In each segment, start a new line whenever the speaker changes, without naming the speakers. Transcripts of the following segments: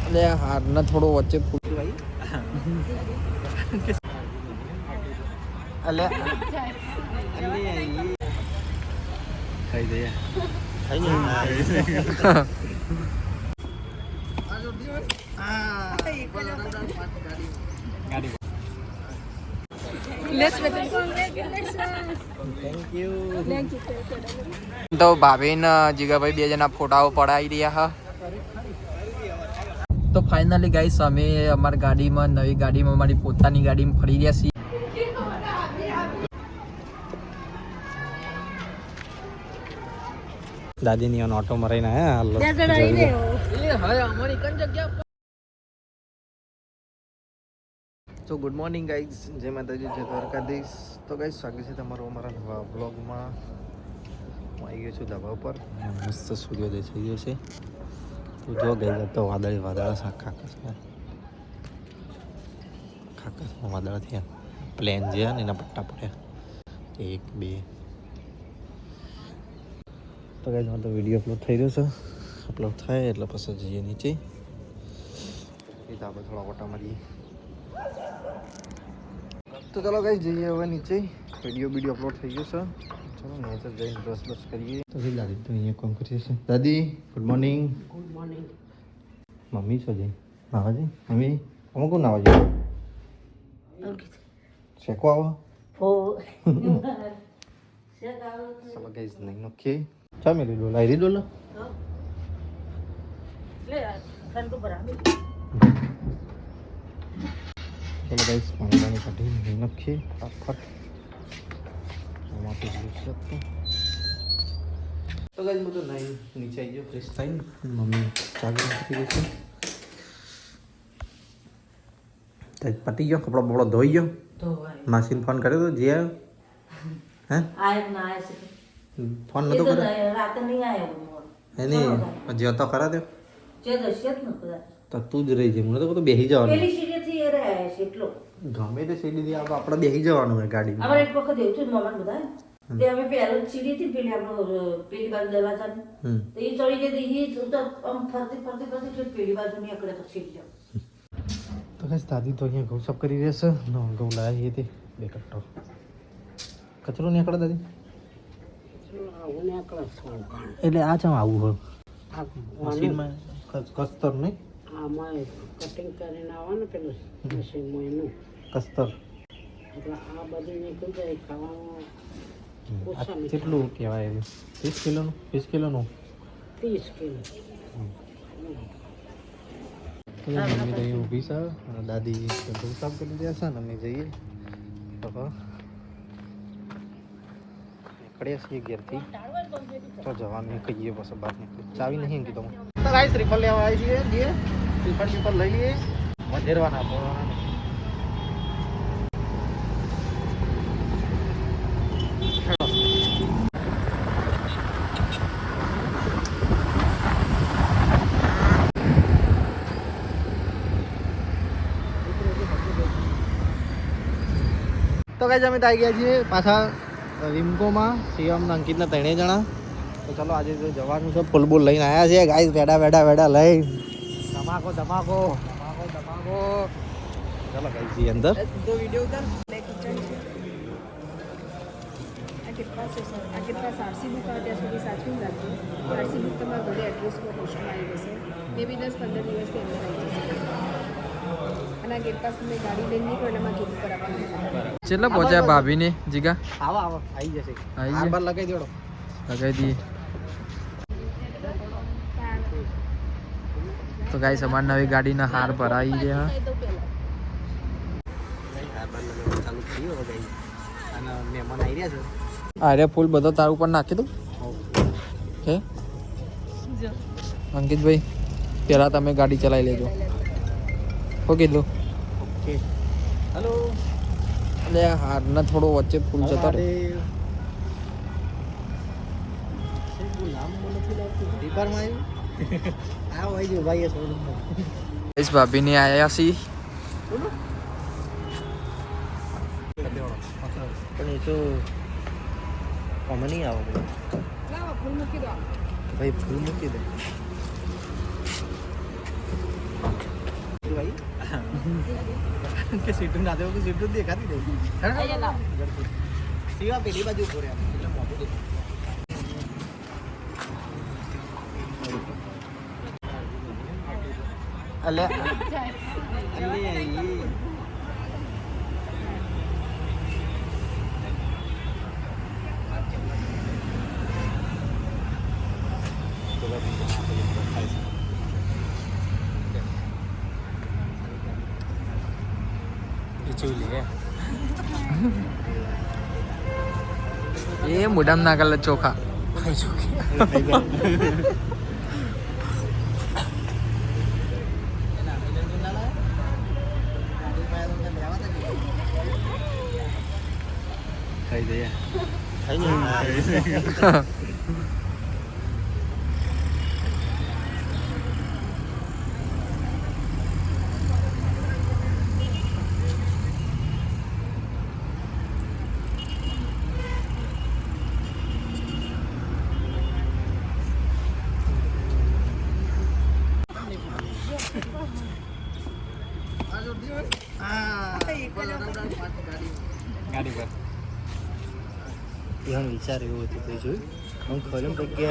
અલે હારને થોડો વચ્ચે ફૂટ ભાઈ અલે ખાઈ દઈએ તો ભાભી ને જીગાભાઈ બે જણા ફોટાઓ પડાવી રહ્યા હા. તો ફાઇનલી ગાઈસ અમે અમારી ગાડીમાં નવી ગાડીમાં અમારી પોતાની ગાડીમાં ફરી રહ્યા છીએ. દાદીની ઓટો મરાઈને તો ગુડ મોર્નિંગ ગાઈઝ, જય માતાજી, જય દ્વારકાધીશ. તો ગાઈઝ સ્વાગત છે તમારું અમારા નવા બ્લોગમાં. હું આવી ગયો છું ધાબા ઉપર, મસ્ત સૂર્યોદય થઈ ગયો છે. તો જો ગઈ તો વાદળા ખાકસમાં વાદળા થયા, પ્લેન જે ને એના પટ્ટા પડ્યા 1 2. તો ગાઈઝ મારો વિડીયો અપલોડ થઈ રહ્યો છે. અપલોડ થાય એટલે પછી જઈએ નીચે, ધાબા થોડા ઓટા મારીએ. તો ચાલો ગાઈસ જઈએ હવે નીચે. વિડીયો અપલોડ થઈ ગયો છે. ચલો નેચર જઈને બ્રશ કરીએ. તો દાદી તો અહીંયા કામ કરીએ છે. દાદી good morning. Good morning. Mummy છો જઈ નાવાજી? મમ્મી અમુક નાવાજી શેકો આવો ચલો ગાઈસ નહીં નોખીએ. ચા મેલી ડોલ આવી ડોલ ચલો ગાઈસ પાણી કાઢી નહીં નાખીએ ફટાફટ. તો ગાઈસ હું તો નહીં નીચે આવી ગયો ફ્રેશ થઈને. મમ્મી ચા પી ગઈ છે. પતી ગયો કપડો બપડો ધોઈ ગયો. માસીને ફોન કર્યો તો જે આવ્યો ફોન નતો કર્યો એની જે તો કરા દે તો તું જ રહી જાય. મને તો બેસી જવાનું ગમે તે સીડી આપણે બેસી જવાનું હોય ગાડીમાં.
એક વખત એવું થયું મમ્મી બધા તે અમે પહેલા સીડી થી પેલી આપણો પેલી બાજુ દરવાજા તો એ ચડી જતી એ તો આમ ફરતી પેલી બાજુ ની અકડે તો સીડી જાવ.
તો કઈ દાદી તો અહીંયા ઘઉં સાફ કરી રહેશે. ઘઉં લાવી હતી 2 કટ્ટો. કચરો નહીં આકડે દાદી? એટલે આ ચમ આવું હોય મશીનમાં કસ્તર નહીં
આમાં કટિંગ કરીને આવે ને પેલું મશીનમાં એનું
કસ્તર
એટલે આ બધું નીકળી જાય ખાવામાં.
કેટલું કહેવાય 30 કિલોનું 20 કિલોનું
30 કિલો.
મમ્મી તો અહીં ઊભી છે અને દાદી ઘઉં સાફ કરી રહ્યા છે ને અમે જઈએ તો નીકળ્યા છીએ ઘેરથી. તો જવાનું કહીએ બસ બહાર નીકળી. ચાવી નહીં કીધું તો ગાઈસ શ્રીફળ લેવા આવી છીએ. શ્રીફળ લઈ લઈએ. વધેરવાના તો ગાઈસ અમે આવી ગયા છીએ પાછા વિમકોમાં. શિવમ અંકિતના 3 જણા. તો ચલો આજે તો જવાનું છે. ફૂલ બુલ લઈને આવ્યા છીએ ગાઈસ. વેડા લઈ ધમાકો ચલો ગાઈસ જી અંદર તો વિડિયો ઉતાર.
આખી પાસ આરસી બુક આવે ત્યાં સુધી સાચવી રાખજો. આરસી બુક તમારા ઘરે એડ્રેસ પર પોસ્ટમાં આવી જશે. મે બી 10-15 દિવસની અંદર આવી જશે. અને આ ગેટ પાસ તમે ગાડી લઈને નીકળો એટલે એમાં ગેટ ઉપર આપવાનું.
કેટલા પહોંચ્યા ભાભીને જીગા?
આવો આવી જશે. બાર લગાવી દેડો.
લગાવી દઈએ. તો ગાઈસ અમારી નવી ગાડીના હાર ભરાઈ ગયા.
ચાલુ થયો ગાઈસ અને મહેમાન આવી રહ્યા છે.
અરે ફૂલ બધો તાર ઉપર નાખી દઉં હે અંકિતભાઈ? પહેલાં તમે ગાડી ચલાવી લેજો. શું કીધું?
Okay hello.
એટલે હારને થોડો વચ્ચે ફૂલ જતો રહે. ભાભીને આયા છી.
પણ એ તો નહીં આવો
ફૂલ મૂકી દો
ભાઈ. ફૂલ મૂકી દે.
કે સીટું ના દેવું કે સીટું દેખાતી દે સીવા પેલી બાજુ ઉભો રહ્યા એટલે મોટું અલે
એ મોઢામાં નાખેલા ચોખા
ખાઈ જઈએ ગાડી પર એવું વિચાર એવું હતું તે જોયું હું ખોલ્યું તો કે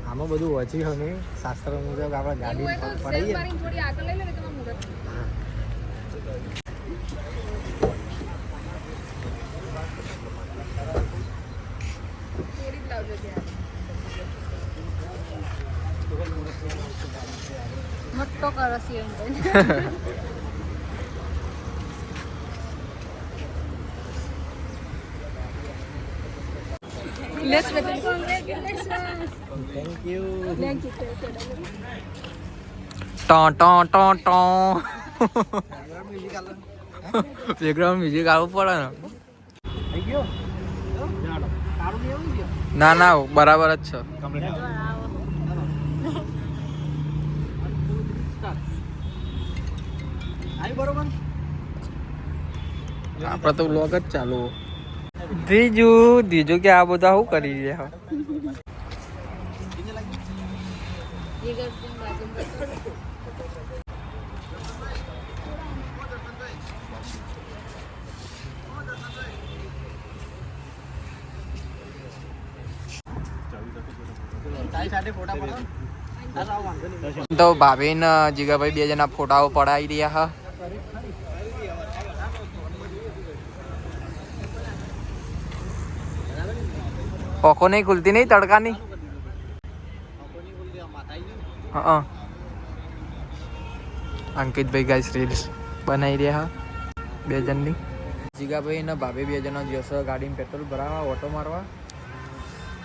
આમાં બધું વચી હોય ને શાસ્ત્ર મુજબ આપણે ગાડી પડાવીએ
થોડી આગળ લઈ લે ને તમારું મુહૂર્ત થોડી જ લાવજો ત્યાં મોટો કરો છે Let's go. Congratulations.
Thank you
Thank you.
Background music આવવું પડે ને
થઈ ગયો તારું કેવું છે
ના ના બરાબર જ છે
આવી બરોબર
આપણે તો વ્લોગ જ ચાલુ દીજુ કે આ બધા શું કરી રહ્યા
તારી સાથે ફોટા પડાવ
તો ભાભી ને જીગાભાઈ બે જણા ફોટાઓ પડાવી રહ્યા હા ઓખો નહીં ખુલતી નહીં તડકાની હા અંકિતભાઈ ગાઈસ રીલ્સ બનાવી રહ્યા હા બે જણની જીગાભાઈ ને ભાભી બે જણા જશે ગાડીમાં પેટ્રોલ ભરાવા ઓટો મારવા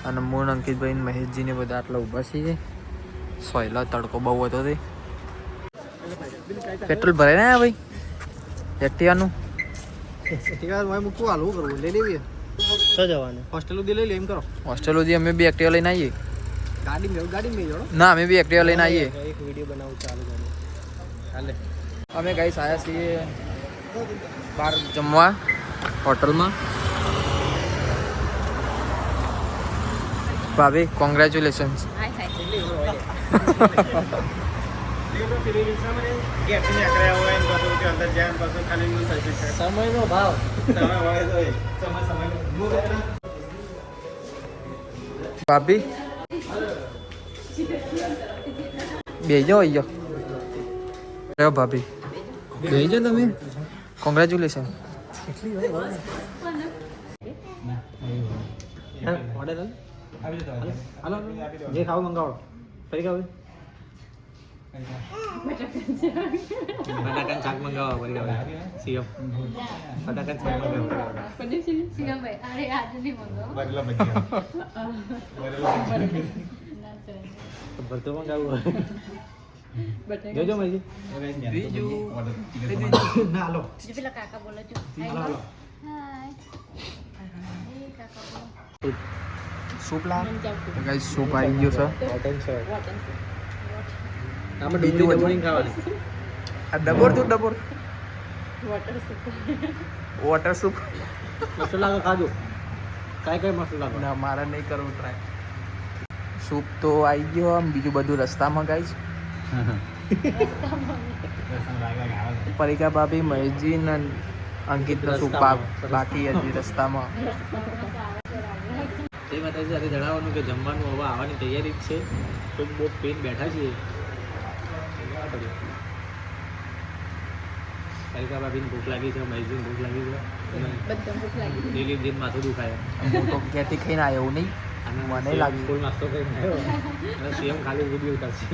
અને મૂળ અંકિતભાઈ ને મહેશજીને બધા આટલા ઊભા છીએ સોયલા તડકો બહુ હતો તે પેટ્રોલ ભરાય ને ભાઈ એક્ટિવાનું
મૂકવું હાલવું કરવું લઈ લેવી તો જવાનું હોસ્ટેલ સુધી લઈ લે એમ કરો
હોસ્ટેલ સુધી અમે બી એક્ટિવા લઈને આવીએ
ગાડી મેં જોડો
ના અમે બી એક્ટિવા લઈને આવીએ
એક વિડીયો બનાવું ચાલુ કરું હાલે
અમે ગાઈસ આવ્યા છીએ બહાર જમવા હોટલમાં ભાભી કોંગ્રેચ્યુલેશન્સ
સમયનો ભાવ
ભાભી બેજો આયો રે ભાભી બેજો તમે કોંગ્રેચ્યુલેશન
ઓર્ડર હાલો જે ખાવું મંગાવો ફરી ખાવું બટાકાનું શાક મંગાવો ફરી ખાવું સીએમ બટાકાનું શાક મંગાવો ભરતો મંગાવું જોજો મજી ના હાલો
પેલા કાકા બોલો છો
હાલો
સૂપ લા ગાઈસ સૂપ આવી ગયો છે
હોટલ છે આમાં ડુંગળી દબોળીને ખાવાની
આ ડબોર તું ડબોર વોટર સૂપ
મસ્ત લાગે ખાજો કઈ મસ્ત લાગે
ના મારે નહીં કરવું ટ્રાય. સૂપ તો આવી ગયો આમ, બીજું બધું રસ્તામાં ગાઈશ. પરીકા ભાભી, મહેશજી ને અંકિતનો સૂપ બાકી હતી રસ્તામાં.
તે માતાજી સાથે જણાવવાનું કે જમવાનું હવે આવવાની તૈયારી જ છે. તો બહુ પેટ બેઠા છીએ. કાલિકા ભાભીને ભૂખ લાગી છે, મહેશજીને ભૂખ લાગી છે.
બધા ભૂખ લાગી.
દિલીપ દિન માથું દુખાય.
હું તો ઘેરથી ખાઈને આવ્યો એવું નહીં.
અને
મને લાગ્યું.
ફૂલ નાસ્તો કરીને આવ્યો અને સીએમ ખાલી વિડીયો ઉતારશે.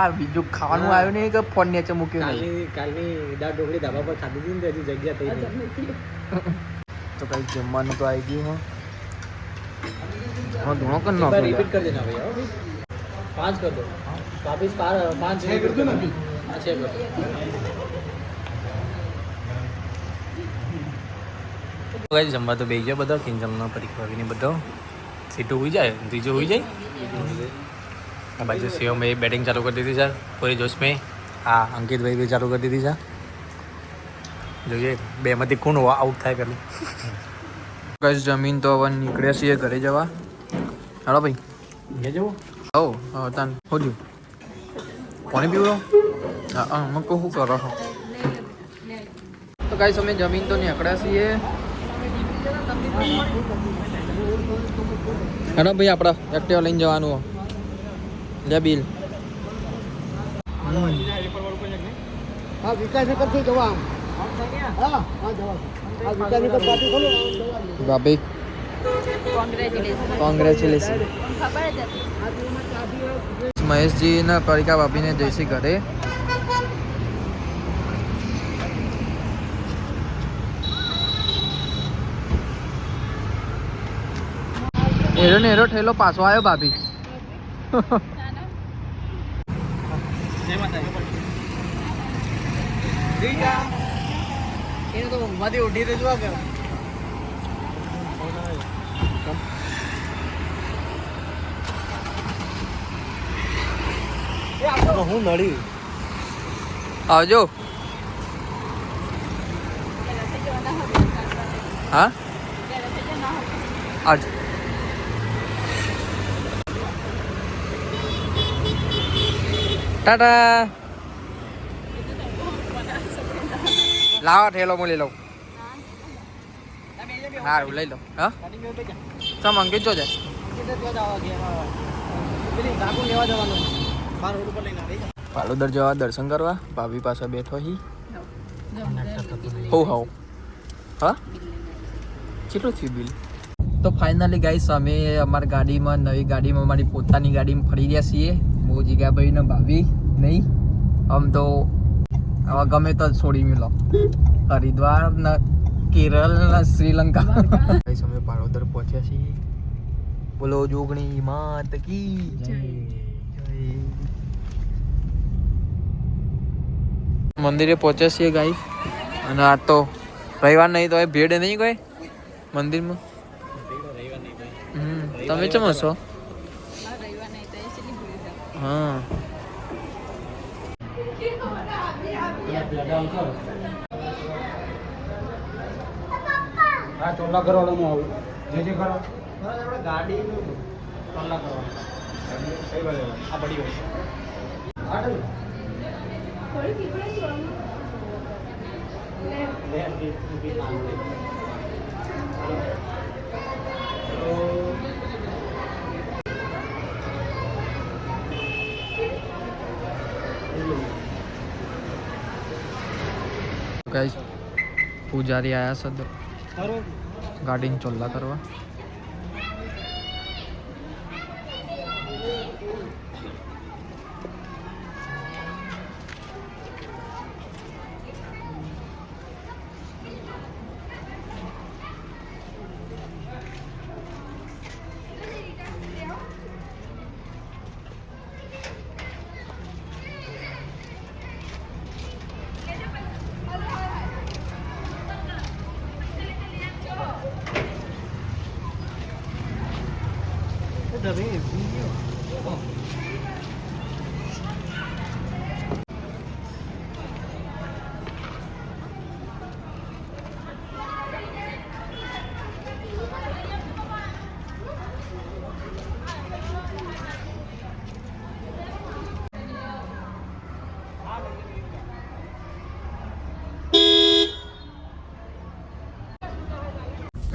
આ બીજું ખાવાનું આવ્યું નહીં કે ફોન નીચે મૂક્યું નહીં.
કાલની દાળ ઢોકળી ધાબા પર ખાધી હતી ને હજી જગ્યા થઈ નહીં.
તો કઈ જમવાનું તો આવી ગયું. હા ધૂણો કર નાખો.
રિપીટ કરી દેના ભાઈ. 5 કર દો. વાપિસ 5 6 કર દો. 6 કર દો. ગાઈસ જમવા તો બેસી ગયા બધા. કિન જમવા પરીક્ષા વાગીને બધો સીટું હોઈ જાય, ત્રીજો હોઈ જાય. આ બાજુ શિવમ ભાઈ બેટિંગ ચાલુ કરી દીધી છે પૂરી જોશ મેં. હા અંકિતભાઈ બી ચાલુ કરી દીધી છે. જોઈએ બેમાંથી કોણ આઉટ થાય પેલું.
ગાઈસ જમીન તો હવે નીકળ્યા છીએ ઘરે જવા. હાલો ભાઈ
ઘેર જવું.
હો તાન હો જ્યું પાણી પીવો. હા અમે કહું શું કરો છો. તો ગાઈસ અમે જમીન તો નીકળ્યા છીએ. હેડો ભાઈ આપણે એક્ટિવા લઈને જવાનું. લે બિલ.
હા વિકાસનગર થી જવા. હા જવા. આ વિકાસનગર પાટી ખોલો.
ભાભી કોંગ્રેચ્યુલેશન. મહેશજી ને પરીકા ભાભીને જઈશી ઘરે. એરો ને એરો ઠેલો પાછો આવ્યો ભાભી.
એને તો ઊંઘમાંથી ઉઠી રજવા કે હું નડી
આવજો. હા આજ ટાટા. લાવો ઠેલો હું લઈ લઉં. સારું લઈ લો. હા ચમ અંકિત જો જાય. પાલોદર જવા દર્શન કરવા. ભાભી પાસે બેઠો હી. હો હો હા કેટલું થયું બિલ. તો ફાઇનલી ગાઈસ અમે અમારી ગાડીમાં, નવી ગાડીમાં, અમારી પોતાની ગાડીમાં ફરી રહ્યા છીએ. હું જીગાભાઈ ને ભાભી નહીં. આમ તો હવે ગમે તો છોડી મેલો. હરિદ્વાર ને કેરળ ને શ્રીલંકા. ગાઈસ અમે પાલોદર પહોંચ્યા છીએ. બોલો જોગણી માત કી જય. મંદિરે પહોંચ્યા છીએ ગાઈસ. અને આ તો રવિવાર નહીં તો ભીડ નહીં કોઈ મંદિરમાં. તમે ચમ હશો. હા
હા ચોલા કરવાળામાં આવું જે કરો આપણે ગાડી ચોલા કરવાનું. આ બડી હોય
ગાઈસ પૂજારી આયા છે ગાડીને ચોલ્લા કરવા.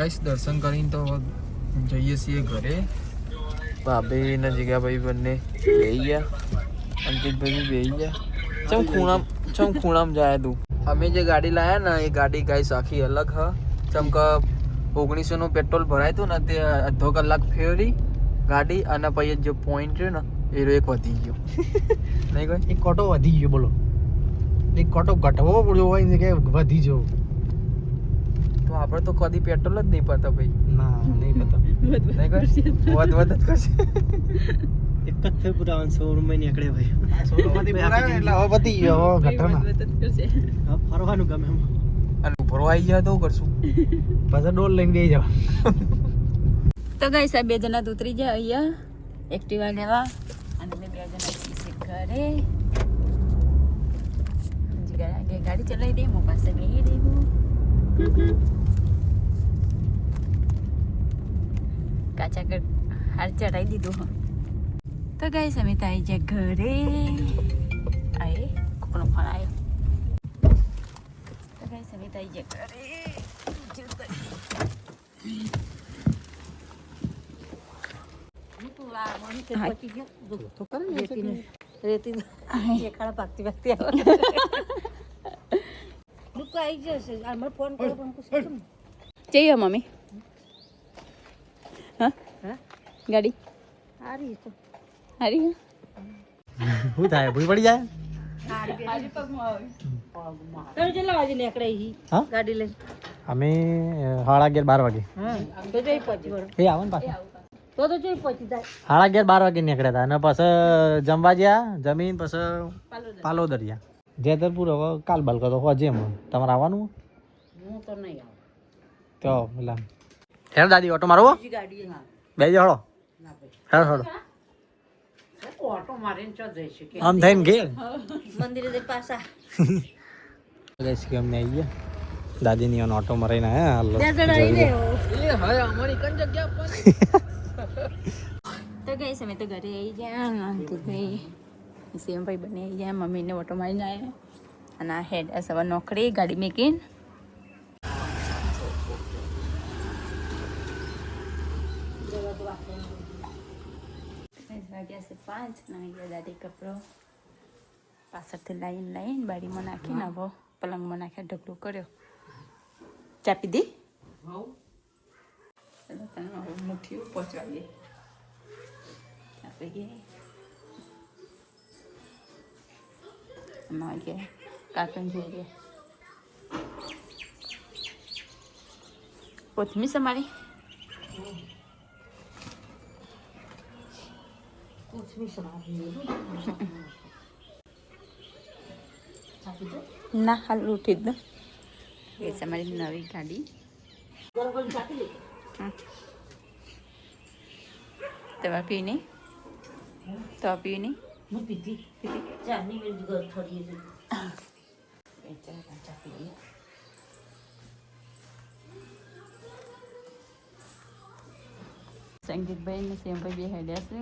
ગાઈસ દર્શન કરીને તો જઈએ છીએ ઘરે. ભાભી ને જીગાભાઈ બંને બેહી ગયા, અંકિતભાઈ બી બેહી ગયા. ચમ ખૂણામ જાય તું. અમે જે ગાડી લાયા ને એ ગાડી ગાઈસ આખી અલગ હ. ચમ કે 1900 નું પેટ્રોલ ભરાય હતું ને તે અડધો કલાક ફેરી ગાડી અને પછી જે પોઈન્ટ છે ને એ એક વધી ગયો. નહીં કોઈ
એક કોટો વધી ગયો, બોલો. એક કોટો ઘટવો પડ્યો હોય ને કે વધી જવો.
તો આપણે તો કદી પેટ્રોલ જ નહીં પતા ભાઈ.
ના નહીં પતા.
નહીં કોઈ વધ જ કરશે.
એક જ થયું પુરાવાનું 100 રૂપિયા નીકળે ભાઈ. 100 માંથી પુરાવે એટલે હવે વધી ગયો, હવે ઘટે ના. હવે ફરવાનું ગમે એમ.
અને ભરો આવી જાય તો કરશું.
પાછા ડોલ લઈને બેસી જાવ.
તો ગાઈસ આ બે જણા તો ઉતરી જાય અહીંયા એક્ટિવા લેવા અને અમે બે જણા સીસી ઘરે ગાડી ચલાવી દે હું પાસે બેસી દેવું. કાચા કર હાર ચડાવી દીધું હ. તો ગાઈસ અમે તો આવી જાય ઘરે. આય કોનો ફોન આવ્યો. તો ગાઈસ અમે તો આવી જાય ઘરે. જઈએ મમ્મી. હા ગાડી હારી
શું થાય, ભૂઈ પડી જાય. હા?
ગાડી લઈને
અમે 11:30 12 વાગે
તો જઈ પહોંચી વળો.
એ આવો ને પાછા.
તો જઈ પહોંચી જાય.
11:30 12 વાગે નીકળ્યા હતા અને પછી જમવા ગયા, જમીન પછી પાલોદર ગયા. જેતરપુર હવે કાલ બાલ કરતો હોજે એમ. તમારે આવવાનું?
હું તો નહીં આવું.
તો પેલા હેર દાદી ઓટો મારવો
બીજી ગાડી હા
બે હળો
ના ભાઈ
હેર હળો
ઓટો મારીને ચો જઈ શકે.
આમ થઈને ઘેર
મંદિરે જઈ પાછા
ગઈશ કે અમે આવી ગયા દાદીની ઓટો મરાઈને આયા.
બે જણા આવીને
એ હવે અમારી કઈ જગ્યા પર
તો ગઈ અમે તો ઘરે આવી ગયા. અંકિતભાઈ સેમભાઈ બને આવી ગયા. મમ્મીને ઓટો મારીને આવ્યા અને આ હેડ સવાર નોકરી ગાડી મેકીને વાગ્યા છે 5 ને ગયા દાદી કપડો પાછળથી લાઈન બાડીમાં નાખીને હવે પલંગમાં નાખ્યા ઢગલું કર્યો. ચા પીધી? ચલો તને મુઠ્ઠીઓ પહોંચવાડીએ. આપી ગઈ એમાં ગયા કાર્ટૂન જોઈ ગયા. કોથમી સમારી ના હાલ ઉઠી જ એ તમારી નવી ગાડી. તમારે પી નહીં તો પી નહીં સંગીતભાઈ ને સેમભાઈ બે હેડ્યા છે.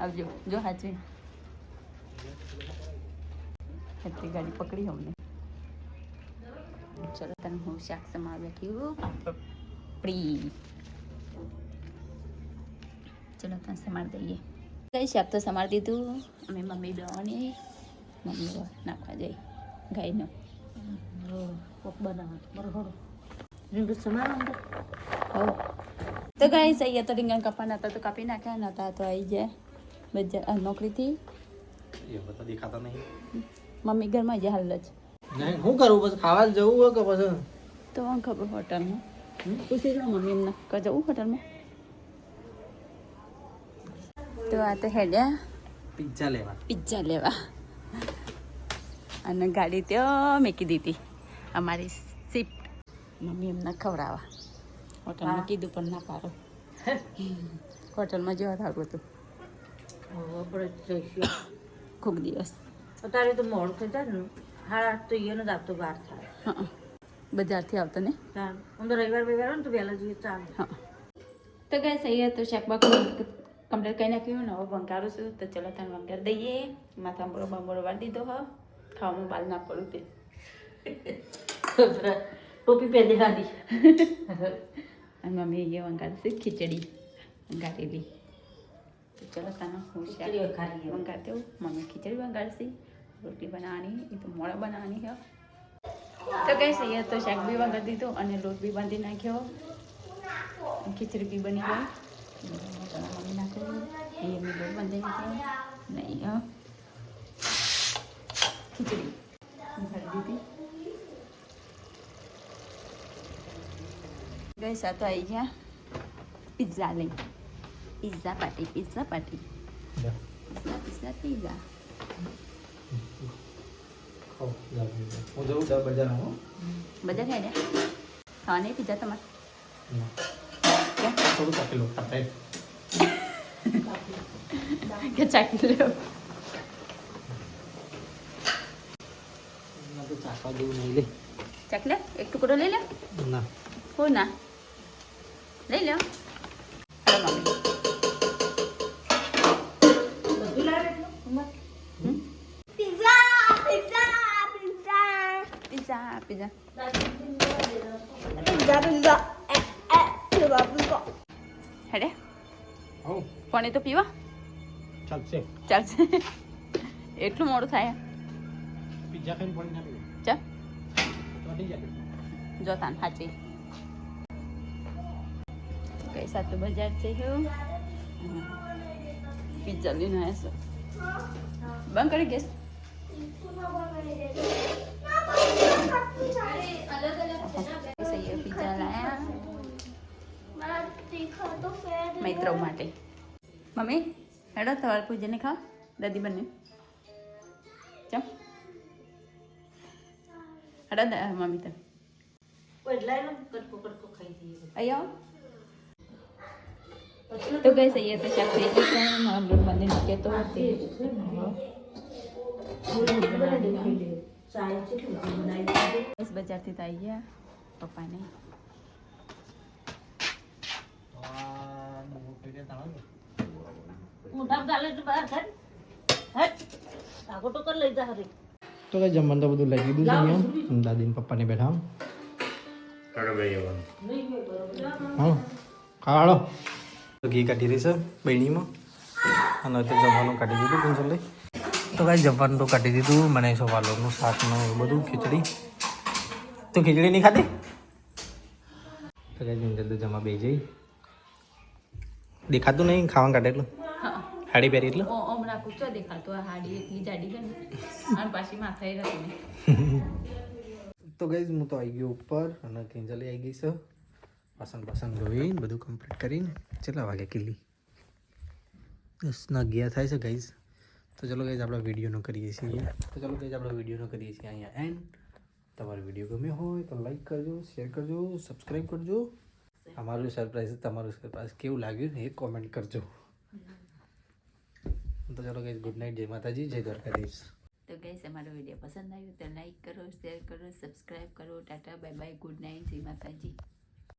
આવજો જો હાચવી એટલી ગાડી પકડી અમને. ચલો તને હું શાક સમાર બેઠી હું પાપડી. ચલો તને સમાર દઈએ. કઈ શાક તો સમાર દીધું અમે મમ્મી બેવાની મમ્મી નાખવા જઈ ગાયનો તો ગાય સહી તો રીંગણ કાપવાના હતા તો કાપી નાખ્યા નતા તો આવી જાય બધા નોકરીથી.
દેખાતા નહીં.
મમ્મી ઘરમાં જ હાલ જ
શું કરું પછી ખાવા જવું હોય કે પછી
તો ખબર હોટલમાં પૂછી જાઓ મમ્મી એમને કે જવું હોટલમાં. તો આ તો હેડ્યા પિઝા લેવા અને ગાડી ત્યાં મૂકી દીધી અમારી શિફ્ટ. મમ્મી એમને ખવડાવવા હોટલમાં કીધું પણ ના પાડો. હોટલમાં જવા થાવું હતું ખૂબ દિવસ.
અત્યારે તો મોડું થઈ જાય ને 8:30 તો એને જ આપતો 12 થાય.
હા બજારથી આવતો ને
આમ તો રવિવાર હોય ને તો વહેલા જઈએ ચાલે.
હા તો ગાય સહી તો શાકબાક કમ્પ્લીટ કરી નાખ્યું ને હવે બંકારું છું. તો ચલો તને બંકાર દઈએ. માથા બંબોળો વાળી દીધો હા ખાવાનું બાલ ના પડું તે
ટોપી પહેરી દાદી
અને મમ્મી અહીંયા વંગાડશે ખીચડી વંગાડેલી તો ચલો તાનો હું શાક
ખીચડી વઘારી
વંગાડ દઉં મમ્મી ખીચડી વંગાડશે રોટલી બનાવવાની એ તો મોડા બનાવવાની છે તો કઈ અહીંયા તો શાક બી વંગાડી દીધું અને લોટ બી બાંધી નાખ્યો ખીચડી બી બની ગઈ મમ્મી નાખ્યું અહીંયા મેં લોટ બાંધી નાખ્યો ને અહીંયા ખીચડી વંગાડી દીધી ગઈ સાતો આવી ગયા પિઝા લઈ પિઝા પાર્ટી પિઝા
હું જવું બજાર આવો
બધા ખાઈ ને ખાવા નહીં પિઝા તમારે
થોડું કાપેલું ખાતા
કે ચાકી લો
તો ચાખવા જેવું નહીં લે
ચાકી લે એક ટુકડો લઈ લે
ના
હો ના લઈ લો હાલો મમ્મી પિઝા હેડે
આવું
પાણી તો પીવા
ચાલશે
ચાલશે એટલું મોડું થાય
પિઝા ખાઈને પાણી ના પીવું
ચાલ
ચોટી જાય
જો તાન સાચી કઈ સાતું બજાર છે હું પિઝા લઈને આવ્યા છો બંધ કરી ગેસ પિઝા લાયા મૈત્રો માટે મમ્મી હેડો તમારે પૂજાને ખાવ દાદી બંને ચમ હેડો મમ્મી તમે
બદલાય કટકો કટકો ખાઈ જઈએ
અહીંયા તો ગઈ સહીએ તો શાક થઈ ગયું છે મારા બ્લોગ બાંધી નાખીએ તો બસ બજારથી તો આવી ગયા પપ્પાને
મોઢા ગાલે તો બહાર કાઢ હટ આગો તો કર લઈ જા હરી
તો કઈ જમવાનું તો બધું લઈ લીધું છે અહીંયા દાદી ને પપ્પાને બેઠા હા ખાડો તો ઘી કાઢી રહી છે બહેણીમાં અને તો જમવાનું કાઢી દીધું પેન્શન લઈ તો કાંઈ જમવાનું તો કાઢી દીધું મને સવાલોનું શાકનું એવું બધું ખીચડી તો ખીચડી નહીં ખાધી તો કાંઈ જલ્દી જમા બે જઈ દેખાતું નહીં ખાવાનું કાઢે એટલું હાડી પહેરી એટલું
હમણાં પૂછો દેખાતું આ હાડી એટલી જાડી છે ને અને પાછી માથાએ રાખીને
તો ગઈ હું તો આવી ગયો ઉપર અને કિંજલી આવી ગઈ છે વાસણ ધોઈને બધું કમ્પ્લીટ કરીને કેટલા વાગે કિલ્લી 10 ગયા થાય છે ગાઈઝ તો ચલો ગાઈઝ આપણે વિડીયોનો કરીએ છીએ અહીંયા એન્ડ તમારો વિડીયો ગમ્યો હોય તો લાઈક કરજો શેર કરજો સબસ્ક્રાઈબ કરજો અમારું સરપ્રાઈઝ તમારું સરપ્રાઈઝ કેવું લાગ્યું એ કોમેન્ટ કરજો તો ચલો ગાઈઝ ગુડ નાઇટ જય માતાજી જય દ્વારકાધીશ
તો ગઈસ અમારો વિડીયો પસંદ આવ્યો તો લાઈક કરો શેર કરો સબસ્ક્રાઈબ કરો Tata bye bye good night જય માતાજી